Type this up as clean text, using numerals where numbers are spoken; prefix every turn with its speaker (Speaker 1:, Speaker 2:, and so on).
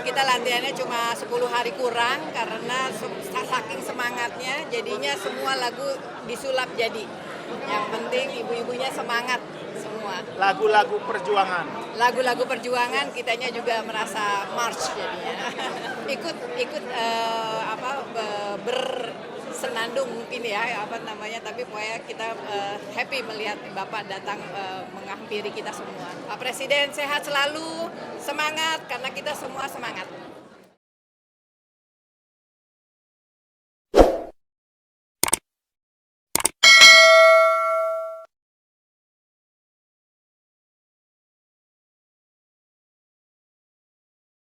Speaker 1: Kita latihannya cuma 10 hari kurang karena saking semangatnya jadinya semua lagu disulap jadi. Yang penting ibu-ibunya semangat semua.
Speaker 2: Lagu-lagu perjuangan.
Speaker 1: Lagu-lagu perjuangan kitanya juga merasa march jadinya. ikut bersenandung mungkin ya tapi pokoknya kita happy melihat Bapak datang menghampiri kita semua. Pak Presiden sehat selalu, semangat karena kita semua semangat.